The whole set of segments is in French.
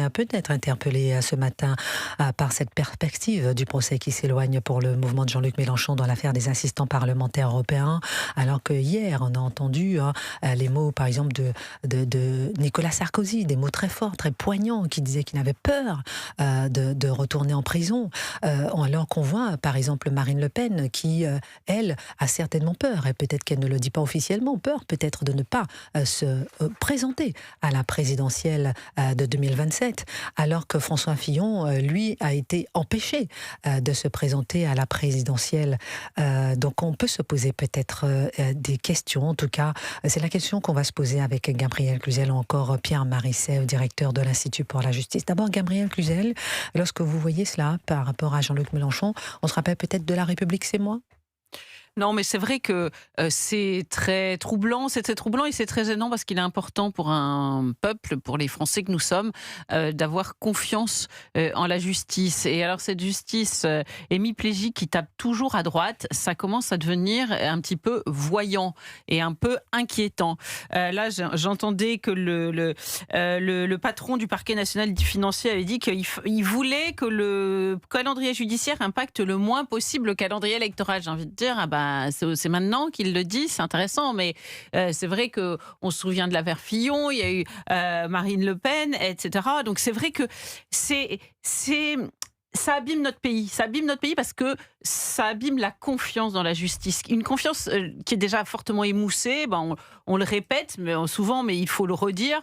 est peut-être interpellé ce matin par cette perspective du procès qui s'éloigne pour le mouvement de Jean-Luc Mélenchon dans l'affaire des assistants parlementaires européens, alors que hier on a entendu les mots par exemple de Nicolas Sarkozy, des mots très forts, très poignants, qui disaient qu'il avait peur de retourner en prison, alors qu'on voit par exemple Marine Le Pen qui, elle, a certainement peur, et peut-être qu'elle ne le dit pas officiellement, peur peut-être de ne pas se présenter à la présidentielle de 2027, alors que François Fillon, lui, a été empêché de se présenter à la présidentielle. Donc on peut se poser peut-être des questions. En tout cas, c'est la question qu'on va se poser avec Gabriel Cluzel ou encore Pierre-Marie Sèvres, directeur de l'Institut pour la justice. D'abord, Gabriel Cluzel, lorsque vous voyez cela par rapport à Jean-Luc Mélenchon, on se rappelle peut-être de La République, c'est moi ? Non, mais c'est vrai que c'est très troublant, et c'est très gênant parce qu'il est important pour un peuple, pour les Français que nous sommes, d'avoir confiance en la justice. Et alors cette justice hémiplégique qui tape toujours à droite, ça commence à devenir un petit peu voyant et un peu inquiétant. Là, j'entendais que le patron du parquet national financier avait dit qu'il voulait que le calendrier judiciaire impacte le moins possible le calendrier électoral. J'ai envie de dire, c'est maintenant qu'il le dit, c'est intéressant, mais c'est vrai qu'on se souvient de l'affaire Fillon, il y a eu Marine Le Pen, etc. Donc c'est vrai que ça abîme notre pays. Ça abîme notre pays parce que ça abîme la confiance dans la justice. Une confiance qui est déjà fortement émoussée, on le répète souvent, mais il faut le redire,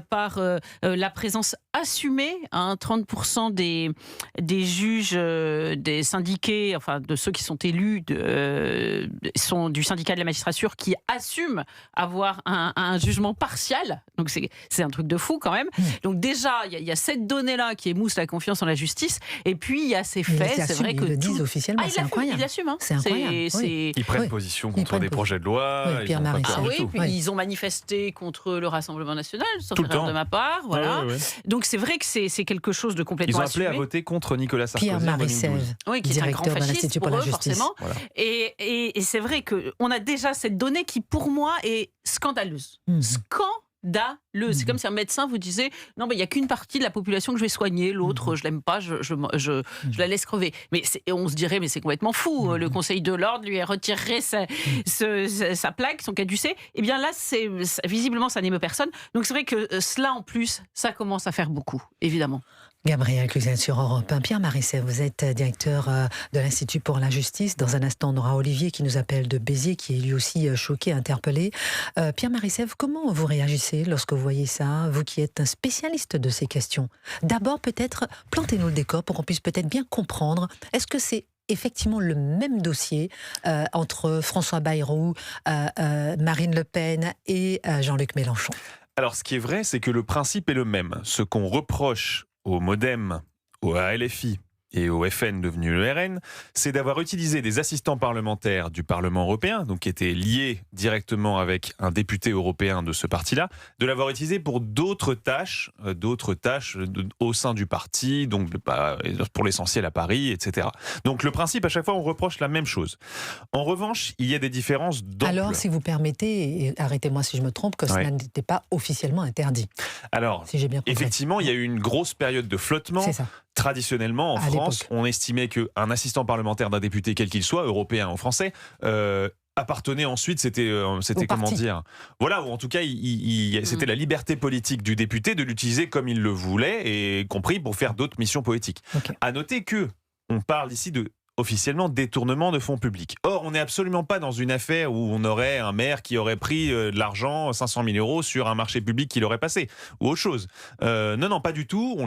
par la présence assumée, 30% des juges, des syndiqués, enfin de ceux qui sont élus, sont du syndicat de la magistrature, qui assument avoir un jugement partial. Donc c'est un truc de fou quand même. Donc déjà, il y a cette donnée-là qui émousse la confiance en la justice. Et puis il y a ces faits, c'est vrai que ils le disent officiellement, c'est incroyable. Ils l'assument, hein. C'est incroyable. Ils prennent position contre des projets de loi. Oui, Pierre-Marie Sèvres. Ils ont manifesté contre le Rassemblement national, sauf erreur de ma part. Voilà. Donc c'est vrai que c'est quelque chose de complètement assumé. Ils ont appelé à voter contre Nicolas Sarkozy en 2012. Pierre-Marie Sèvres, qui est un grand directeur de fasciste l'Institut pour pour la eux, justice. forcément. Voilà. Et c'est vrai qu'on a déjà cette donnée qui, pour moi, est scandaleuse. C'est comme si un médecin vous disait non, mais il n'y a qu'une partie de la population que je vais soigner, l'autre je l'aime pas, je la laisse crever. Mais on se dirait mais c'est complètement fou. Le Conseil de l'ordre lui retirerait sa plaque, son caducée. Et bien là, visiblement ça n'émeut personne. Donc c'est vrai que cela en plus, ça commence à faire beaucoup, évidemment. Gabriel Cluzel sur Europe 1. Pierre-Marie Sèvres, vous êtes directeur de l'Institut pour la justice. Dans un instant, on aura Olivier qui nous appelle de Béziers, qui est lui aussi choqué, interpellé. Pierre-Marie Sèvres, comment vous réagissez lorsque vous voyez ça, vous qui êtes un spécialiste de ces questions? D'abord, peut-être, plantez-nous le décor pour qu'on puisse peut-être bien comprendre. Est-ce que c'est effectivement le même dossier entre François Bayrou, Marine Le Pen et Jean-Luc Mélenchon? Alors, ce qui est vrai, c'est que le principe est le même. Ce qu'on reproche au MoDem, à LFI et au FN devenu le RN, c'est d'avoir utilisé des assistants parlementaires du Parlement européen, donc qui étaient liés directement avec un député européen de ce parti-là, de l'avoir utilisé pour d'autres tâches au sein du parti, donc pour l'essentiel à Paris, etc. Donc le principe, à chaque fois, on reproche la même chose. En revanche, il y a des différences d'ampleur. Alors, si vous permettez, et arrêtez-moi si je me trompe, que cela n'était pas officiellement interdit. Alors, si j'ai bien compris. Effectivement, il y a eu une grosse période de flottement. C'est ça. Traditionnellement, en France, on estimait qu'un assistant parlementaire d'un député, quel qu'il soit, européen ou français, appartenait ensuite, c'était comment dire, voilà, ou en tout cas, c'était la liberté politique du député de l'utiliser comme il le voulait, et compris pour faire d'autres missions politiques. Okay. À noter que on parle ici de officiellement détournement de fonds publics. Or, on n'est absolument pas dans une affaire où on aurait un maire qui aurait pris de l'argent, 500 000 euros, sur un marché public qu'il aurait passé, ou autre chose. Non, pas du tout.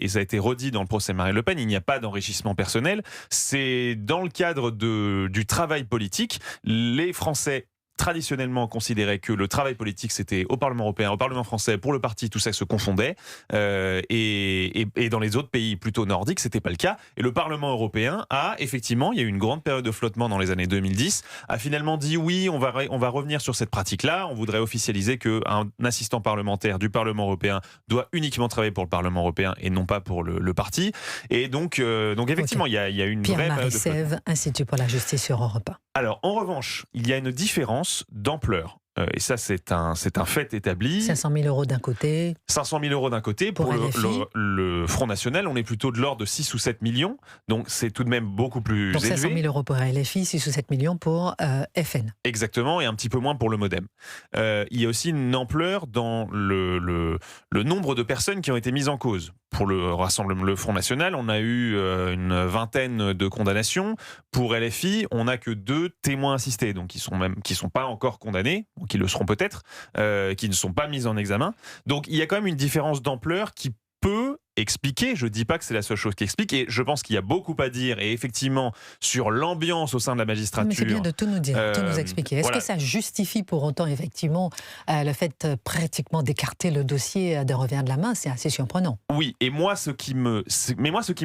Et ça a été redit dans le procès Marine Le Pen, il n'y a pas d'enrichissement personnel. C'est dans le cadre du travail politique. Les Français traditionnellement considérait que le travail politique, c'était au Parlement européen, au Parlement français, pour le parti, tout ça se confondait. Et dans les autres pays plutôt nordiques, c'était pas le cas. Et le Parlement européen effectivement, il y a eu une grande période de flottement dans les années 2010, a finalement dit oui, on va revenir sur cette pratique-là. On voudrait officialiser qu'un assistant parlementaire du Parlement européen doit uniquement travailler pour le Parlement européen et non pas pour le parti. Et donc effectivement, il y a une vraie période de flottement. Pierre-Marie Sèvres, Institut pour la justice sur Europe 1. Alors, en revanche, il y a une différence d'ampleur et ça c'est un fait établi. 500 000 euros d'un côté. 500 000 euros d'un côté. Pour le Front National, on est plutôt de l'ordre de 6 ou 7 millions. Donc c'est tout de même beaucoup plus donc élevé. 500 000 euros pour LFI, 6 ou 7 millions pour FN. Exactement, et un petit peu moins pour le MoDem. Il y a aussi une ampleur dans le nombre de personnes qui ont été mises en cause. Pour le Front National, on a eu une vingtaine de condamnations. Pour LFI, on n'a que 2 témoins assistés, donc qui sont pas encore condamnés, ou qui le seront peut-être, qui ne sont pas mis en examen. Donc il y a quand même une différence d'ampleur qui peut expliquer, je ne dis pas que c'est la seule chose qui explique, et je pense qu'il y a beaucoup à dire, et effectivement, sur l'ambiance au sein de la magistrature. Mais c'est bien de tout nous dire, tout nous expliquer. Est-ce que ça justifie pour autant, effectivement, le fait pratiquement d'écarter le dossier d'un revers de la main? C'est assez surprenant. Oui, et moi, ce qui me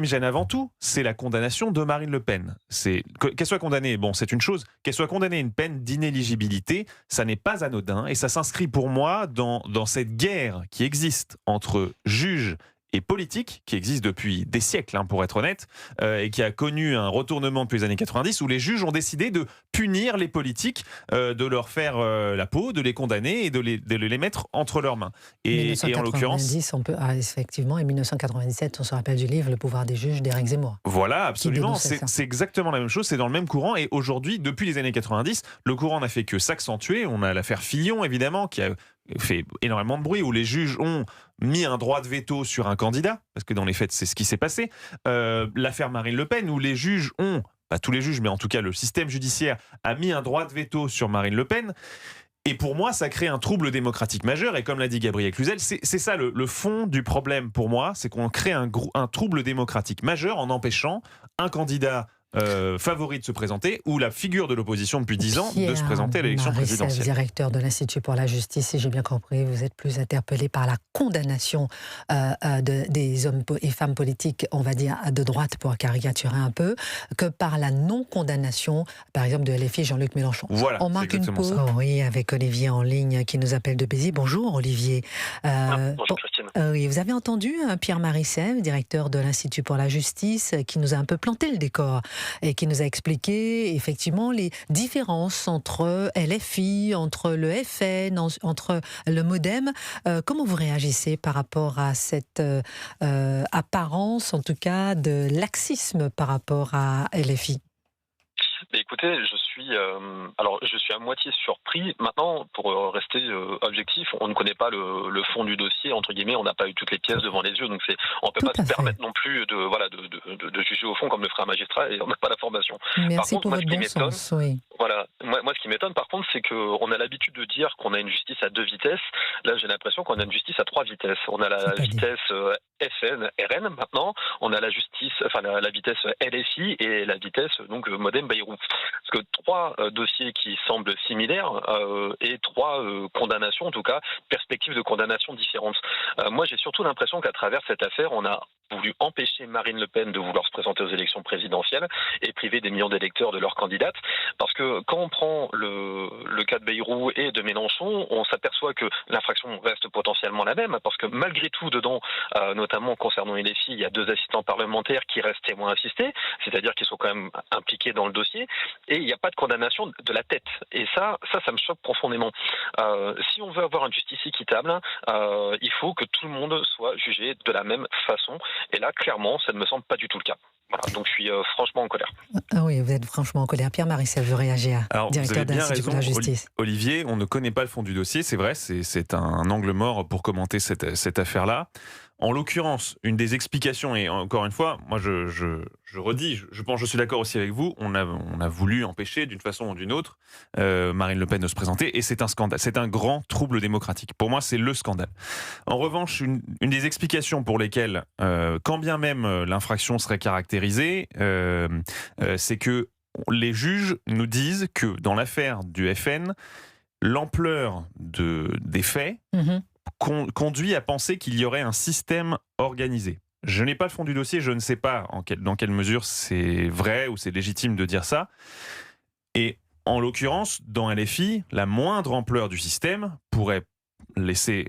gêne avant tout, c'est la condamnation de Marine Le Pen. Qu'elle soit condamnée, bon, c'est une chose, qu'elle soit condamnée à une peine d'inéligibilité, ça n'est pas anodin, et ça s'inscrit pour moi dans cette guerre qui existe entre juges et politique, qui existe depuis des siècles, pour être honnête, et qui a connu un retournement depuis les années 90, où les juges ont décidé de punir les politiques, de leur faire la peau, de les condamner et de les mettre entre leurs mains. Et en l'occurrence... effectivement, et 1997, on se rappelle du livre « Le pouvoir des juges » d'Éric Zemmour. Voilà, absolument, c'est exactement la même chose, c'est dans le même courant, et aujourd'hui, depuis les années 90, le courant n'a fait que s'accentuer. On a l'affaire Fillon, évidemment, qui a fait énormément de bruit, où les juges ont mis un droit de veto sur un candidat, parce que dans les faits, c'est ce qui s'est passé. L'affaire Marine Le Pen, où les juges ont, pas tous les juges, mais en tout cas le système judiciaire a mis un droit de veto sur Marine Le Pen. Et pour moi, ça crée un trouble démocratique majeur. Et comme l'a dit Gabriel Cluzel, c'est ça le fond du problème pour moi, c'est qu'on crée un trouble démocratique majeur en empêchant un candidat favori de se présenter, ou la figure de l'opposition depuis 10 ans de se présenter à l'élection présidentielle. Directeur de l'Institut pour la justice, si j'ai bien compris, vous êtes plus interpellé par la condamnation des hommes et femmes politiques, on va dire, de droite, pour caricaturer un peu, que par la non-condamnation, par exemple, de LFI Jean-Luc Mélenchon. Voilà, on marque une pause. Oh, oui, avec Olivier en ligne qui nous appelle de Béziers. Bonjour Olivier. Bonjour Christine. Oui, vous avez entendu Pierre Marissem, directeur de l'Institut pour la justice, qui nous a un peu planté le décor et qui nous a expliqué effectivement les différences entre LFI, entre le FN, entre le MoDem. Comment vous réagissez par rapport à cette apparence, en tout cas, de laxisme par rapport à LFI? Mais écoutez, je suis à moitié surpris. Maintenant, pour rester objectif, on ne connaît pas le fond du dossier, entre guillemets, on n'a pas eu toutes les pièces devant les yeux, donc on ne peut pas se permettre non plus de juger au fond comme le ferait un magistrat, et on n'a pas l'information. Merci par contre, pour votre bon sens. Oui. Voilà, moi ce qui m'étonne par contre, c'est qu'on a l'habitude de dire qu'on a une justice à 2 vitesses. Là, j'ai l'impression qu'on a une justice à 3 vitesses. On a la vitesse FN, RN maintenant, on a la vitesse LFI et la vitesse donc MoDem Bayrou. Parce que 3 dossiers qui semblent similaires et 3 condamnations, en tout cas, perspectives de condamnation différentes. Moi, j'ai surtout l'impression qu'à travers cette affaire, on a voulu empêcher Marine Le Pen de vouloir se présenter aux élections présidentielles et priver des millions d'électeurs de leur candidate. Parce que quand on prend le cas de Bayrou et de Mélenchon, on s'aperçoit que l'infraction reste potentiellement la même, parce que malgré tout, dedans, notamment concernant les filles, il y a 2 assistants parlementaires qui restent témoins assistés, c'est-à-dire qu'ils sont quand même impliqués dans le dossier, et il n'y a pas de condamnation de la tête. Et ça me choque profondément. Si on veut avoir une justice équitable, il faut que tout le monde soit jugé de la même façon. Et là, clairement, ça ne me semble pas du tout le cas. Voilà, donc je suis franchement en colère. Ah oui, vous êtes franchement en colère. Pierre Marissem veut réagir. Alors, directeur de l'Institut pour la justice. Olivier, on ne connaît pas le fond du dossier, c'est vrai, c'est un angle mort pour commenter cette affaire-là. En l'occurrence, une des explications, et encore une fois, moi je redis, je pense, je suis d'accord aussi avec vous, on a voulu empêcher d'une façon ou d'une autre Marine Le Pen de se présenter, et c'est un scandale, c'est un grand trouble démocratique. Pour moi, c'est le scandale. En revanche, une des explications pour lesquelles, quand bien même l'infraction serait caractérisée, c'est que les juges nous disent que dans l'affaire du FN, l'ampleur des faits conduit à penser qu'il y aurait un système organisé. Je n'ai pas le fond du dossier, je ne sais pas dans quelle mesure c'est vrai ou c'est légitime de dire ça. Et en l'occurrence, dans LFI, la moindre ampleur du système pourrait laisser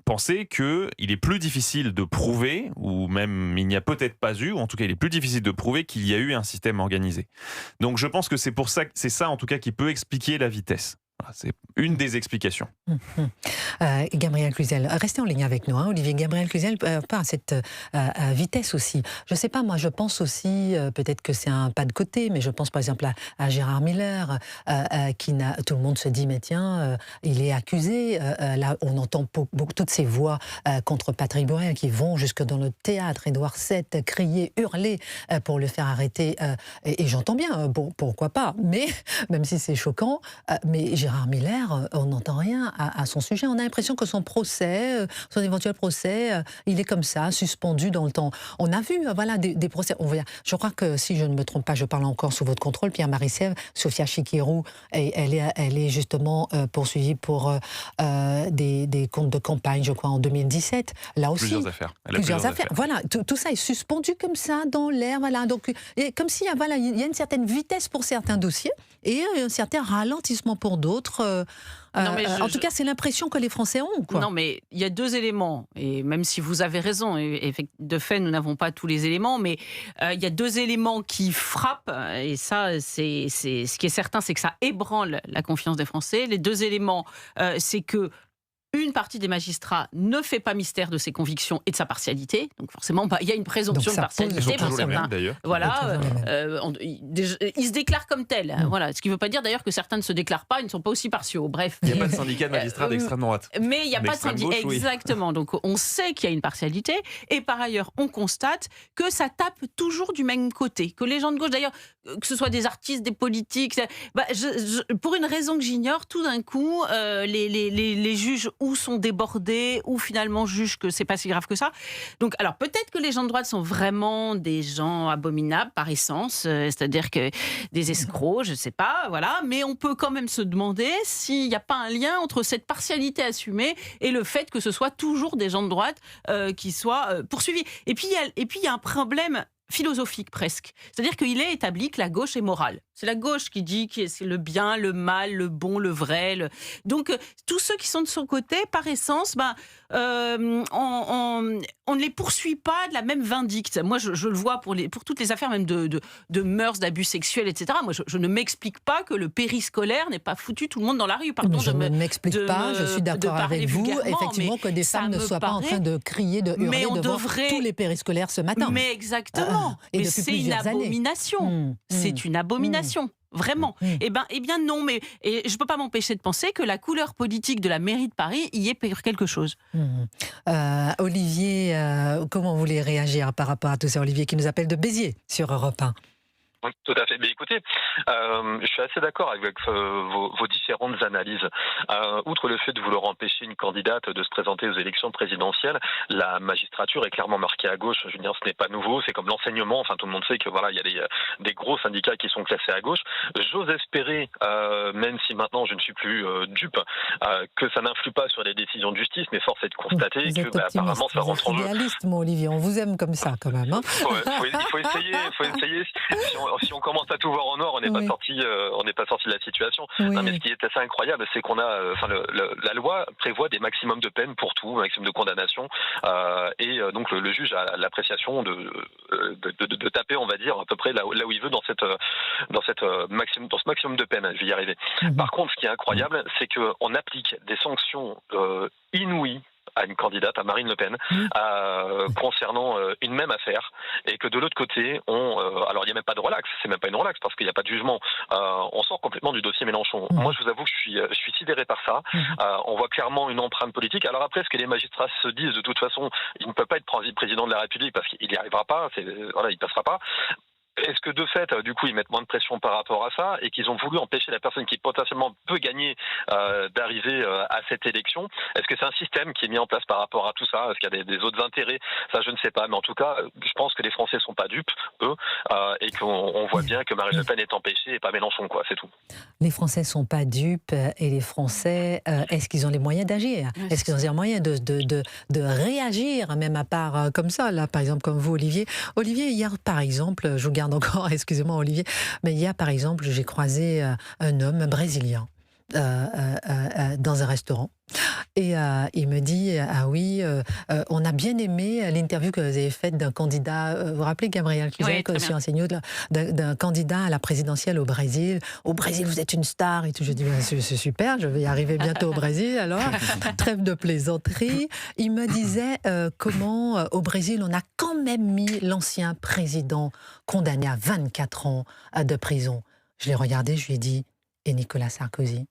penser qu'il est plus difficile de prouver, ou même il n'y a peut-être pas eu, ou en tout cas il est plus difficile de prouver qu'il y a eu un système organisé. Donc je pense que c'est ça en tout cas qui peut expliquer la vitesse. Voilà, c'est une des explications. Gabriel Cluzel, restez en ligne avec nous, hein, Olivier. Gabriel Cluzel, pas à cette vitesse aussi. Je ne sais pas, moi je pense aussi, peut-être que c'est un pas de côté, mais je pense par exemple à Gérard Miller, tout le monde se dit, mais tiens, il est accusé. Là, on entend toutes ces voix contre Patrick Borel qui vont jusque dans le théâtre, Édouard VII, crier, hurler pour le faire arrêter. Et j'entends bien, pourquoi pas, mais même si c'est choquant, mais Gérard Miller, on n'entend rien à son sujet. On a l'impression que son procès, son éventuel procès, il est comme ça, suspendu dans le temps. On a vu voilà, des procès. Je crois que, si je ne me trompe pas, je parle encore sous votre contrôle, Pierre-Marie Sèvres, Sophia Chikirou, elle est justement poursuivie pour des comptes de campagne, je crois, en 2017. Là aussi, plusieurs affaires. Plusieurs affaires. Voilà, tout ça est suspendu comme ça, dans l'air. Voilà. Donc, comme s'il y a une certaine vitesse pour certains dossiers et un certain ralentissement pour d'autres. En tout cas, c'est l'impression que les Français ont, quoi. Non, mais il y a deux éléments, et même si vous avez raison, et de fait, nous n'avons pas tous les éléments, mais il y a deux éléments qui frappent, et ça, c'est ce qui est certain, c'est que ça ébranle la confiance des Français. Les deux éléments, c'est que une partie des magistrats ne fait pas mystère de ses convictions et de sa partialité. Donc forcément, il y a une présomption de partialité. Pour certains, d'ailleurs. Voilà, ils se déclarent comme tels. Voilà, ce qui ne veut pas dire d'ailleurs que certains ne se déclarent pas, ils ne sont pas aussi partiaux. Bref. Il n'y a pas de syndicat de magistrats d'extrême droite. Mais il n'y a pas de syndicat. Exactement. Donc on sait qu'il y a une partialité. Et par ailleurs, on constate que ça tape toujours du même côté. Que les gens de gauche, d'ailleurs, que ce soit des artistes, des politiques, pour une raison que j'ignore, tout d'un coup, les juges ou sont débordés, ou finalement jugent que c'est pas si grave que ça. Donc, alors peut-être que les gens de droite sont vraiment des gens abominables par essence, c'est-à-dire que des escrocs, je sais pas, voilà. Mais on peut quand même se demander s'il n'y a pas un lien entre cette partialité assumée et le fait que ce soit toujours des gens de droite qui soient poursuivis. Et puis il y a un problème philosophique presque. C'est-à-dire qu'il est établi que la gauche est morale. C'est la gauche qui dit que c'est le bien, le mal, le bon, le vrai. Donc, tous ceux qui sont de son côté, par essence, on ne les poursuit pas de la même vindicte. Moi, je le vois pour toutes les affaires même de mœurs, d'abus sexuels, etc. Moi, je ne m'explique pas que le périscolaire n'ait pas foutu tout le monde dans la rue. Pardon, je ne m'explique pas, je suis d'accord avec vous, effectivement, que des femmes ne soient pas en train de crier, de hurler devant tous les périscolaires ce matin. Mais exactement. Mais c'est une abomination. C'est une abomination. Vraiment. Eh bien non, mais je ne peux pas m'empêcher de penser que la couleur politique de la mairie de Paris y est pour quelque chose. Olivier, comment vous voulez réagir par rapport à tout ça? Olivier qui nous appelle de Béziers sur Europe 1. Oui, tout à fait. Mais écoutez, je suis assez d'accord avec vos différentes analyses. Outre le fait de vouloir empêcher une candidate de se présenter aux élections présidentielles, la magistrature est clairement marquée à gauche. Je veux dire, ce n'est pas nouveau. C'est comme l'enseignement. Enfin, tout le monde sait que voilà, il y a des gros syndicats qui sont classés à gauche. J'ose espérer, même si maintenant je ne suis plus dupe, que ça n'influe pas sur les décisions de justice. Mais force est de constater que apparemment ça rentre en jeu. Idéaliste, mon Olivier. On vous aime comme ça, quand même. Hein. Il faut essayer. Si on commence à tout voir en noir, on n'est pas sorti de la situation. Oui. Non, mais ce qui est assez incroyable, c'est qu'on a, la loi prévoit des maximums de peine pour tout, un maximum de condamnation, et donc le juge a l'appréciation de taper, on va dire, à peu près là où il veut dans ce maximum de peine. Je vais y arriver. Par contre, ce qui est incroyable, c'est qu'on applique des sanctions inouïes à une candidate, à Marine Le Pen, concernant une même affaire, et que de l'autre côté, alors il n'y a même pas de relax, c'est même pas une relax, parce qu'il n'y a pas de jugement, on sort complètement du dossier Mélenchon. Moi, je vous avoue que je suis sidéré par ça. On voit clairement une empreinte politique. Alors après, ce que les magistrats se disent, de toute façon, il ne peut pas être président de la République, parce qu'il n'y arrivera pas, il passera pas. Est-ce que de fait, du coup, ils mettent moins de pression par rapport à ça et qu'ils ont voulu empêcher la personne qui potentiellement peut gagner d'arriver à cette élection? Est-ce que c'est un système qui est mis en place par rapport à tout ça? Est-ce qu'il y a des autres intérêts? Ça, je ne sais pas. Mais en tout cas, je pense que les Français ne sont pas dupes, eux, et qu'on voit bien que Marine Le Pen est empêchée et pas Mélenchon, quoi. C'est tout. Les Français ne sont pas dupes et les Français, est-ce qu'ils ont les moyens d'agir? Est-ce qu'ils ont les moyens de réagir, même à part comme ça, là, par exemple, comme vous, Olivier? Olivier, hier, par exemple, je vous garde encore, excusez-moi Olivier, mais hier par exemple j'ai croisé un homme brésilien dans un restaurant. Et il me dit, ah oui, on a bien aimé l'interview que vous avez faite d'un candidat, vous vous rappelez Gabriel Cluzel, que je suis enseignante, d'un candidat à la présidentielle au Brésil. Au Brésil, vous êtes une star et tout. Je dis, c'est super, je vais y arriver bientôt au Brésil, alors, trêve de plaisanterie. Il me disait comment, au Brésil, on a quand même mis l'ancien président condamné à 24 ans de prison. Je l'ai regardé, je lui ai dit, et Nicolas Sarkozy?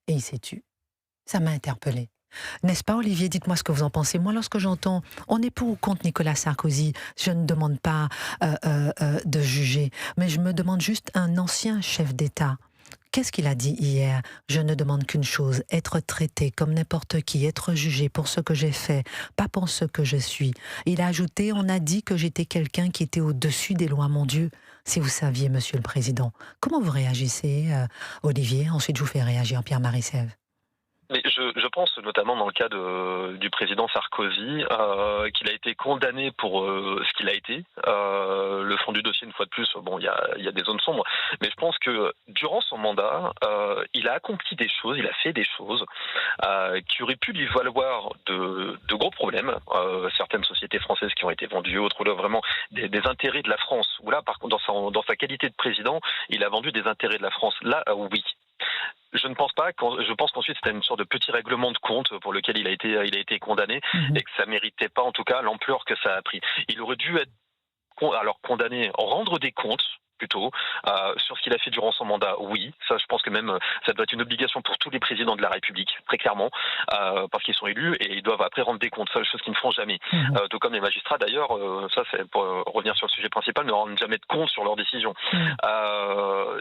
Et il s'est tu. Ça m'a interpellée. N'est-ce pas, Olivier? Dites-moi ce que vous en pensez. Moi, lorsque j'entends « on est pour ou contre Nicolas Sarkozy », je ne demande pas de juger, mais je me demande juste un ancien chef d'État. Qu'est-ce qu'il a dit hier? Je ne demande qu'une chose, être traité comme n'importe qui, être jugé pour ce que j'ai fait, pas pour ce que je suis. Il a ajouté, on a dit que j'étais quelqu'un qui était au-dessus des lois, mon Dieu. Si vous saviez, Monsieur le Président, comment vous réagissez, Olivier? Ensuite, je vous fais réagir Pierre-Marie Sèvres. Mais je pense notamment dans le cas du président Sarkozy qu'il a été condamné pour ce qu'il a été. Le fond du dossier, une fois de plus, bon, il y a des zones sombres, mais je pense que durant son mandat, il a accompli des choses, il a fait des choses qui auraient pu lui valoir de gros problèmes. Certaines sociétés françaises qui ont été vendues, autres vraiment des intérêts de la France. Où là, par contre, dans sa qualité de président, il a vendu des intérêts de la France. Là, oui. Je ne pense pas. Je pense qu'ensuite c'était une sorte de petit règlement de compte pour lequel il a été condamné et que ça méritait pas, en tout cas, l'ampleur que ça a pris. Il aurait dû être condamné, rendre des comptes plutôt sur ce qu'il a fait durant son mandat. Oui, ça, je pense que même ça doit être une obligation pour tous les présidents de la République, très clairement, parce qu'ils sont élus et ils doivent après rendre des comptes. Ça, chose qu'ils ne feront jamais. Tout comme les magistrats, d'ailleurs, ça c'est pour revenir sur le sujet principal, ne rendent jamais de compte sur leurs décisions.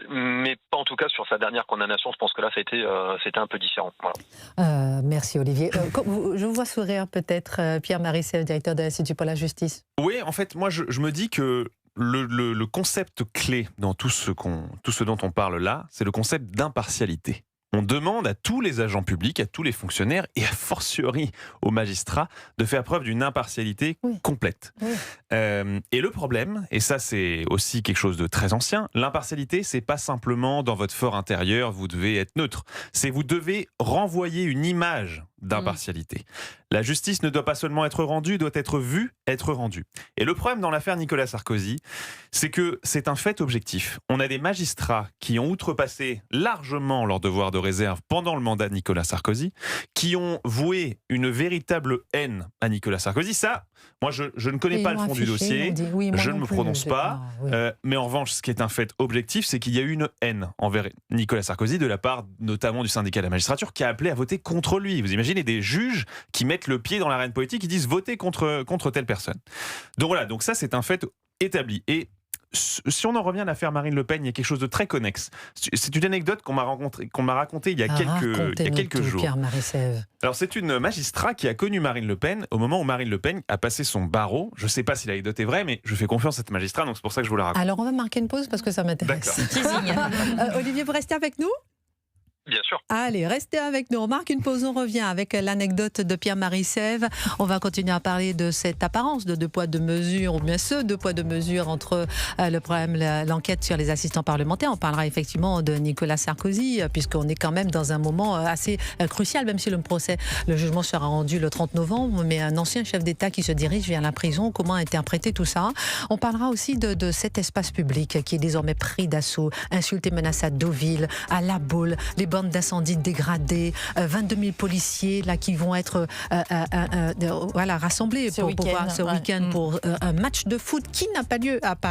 Mais pas en tout cas sur sa dernière condamnation. Je pense que là, c'était un peu différent. Voilà. Merci Olivier. Je vous vois sourire peut-être, Pierre-Marie Sèvres, directeur de l'Institut pour la justice. Oui, en fait, moi, je me dis que le concept clé dans tout ce dont on parle là, c'est le concept d'impartialité. On demande à tous les agents publics, à tous les fonctionnaires et a fortiori aux magistrats de faire preuve d'une impartialité complète. Oui. Et le problème, et ça c'est aussi quelque chose de très ancien, l'impartialité c'est pas simplement dans votre fort intérieur, vous devez être neutre, c'est vous devez renvoyer une image d'impartialité. La justice ne doit pas seulement être rendue, doit être vue, être rendue. Et le problème dans l'affaire Nicolas Sarkozy, c'est que c'est un fait objectif. On a des magistrats qui ont outrepassé largement leur devoir de réserve pendant le mandat de Nicolas Sarkozy, qui ont voué une véritable haine à Nicolas Sarkozy. Ça, moi je ne connais pas le fond du dossier, je ne me prononce pas, mais en revanche, ce qui est un fait objectif, c'est qu'il y a eu une haine envers Nicolas Sarkozy de la part notamment du syndicat de la magistrature qui a appelé à voter contre lui. Vous imaginez des juges qui mettent le pied dans l'arène politique, qui disent voter contre telle personne. Donc voilà, donc ça c'est un fait établi. Et si on en revient à l'affaire Marine Le Pen, il y a quelque chose de très connexe. C'est une anecdote qu'on m'a racontée il y a quelques jours. Pierre-Marie Sèvres. Alors c'est une magistrat qui a connu Marine Le Pen au moment où Marine Le Pen a passé son barreau. Je ne sais pas si l'anecdote est vraie, mais je fais confiance à cette magistrat, donc c'est pour ça que je vous la raconte. Alors on va marquer une pause parce que ça m'intéresse. Olivier, vous restez avec nous ? Bien sûr. Allez, restez avec nous. On marque une pause, on revient avec l'anecdote de Pierre-Marie Sèvres. On va continuer à parler de cette apparence de deux poids, deux mesures, ou bien ce deux poids, deux mesures entre le problème, l'enquête sur les assistants parlementaires. On parlera effectivement de Nicolas Sarkozy, puisqu'on est quand même dans un moment assez crucial, même si le jugement sera rendu le 30 novembre, mais un ancien chef d'État qui se dirige vers la prison, comment interpréter tout ça? On parlera aussi de cet espace public qui est désormais pris d'assaut, insultes et menaces à Deauville, à La Baule, les bornes d'incendie dégradées, 22 000 policiers là, qui vont être rassemblés ce week-end pour un match de foot qui n'a pas lieu à Paris.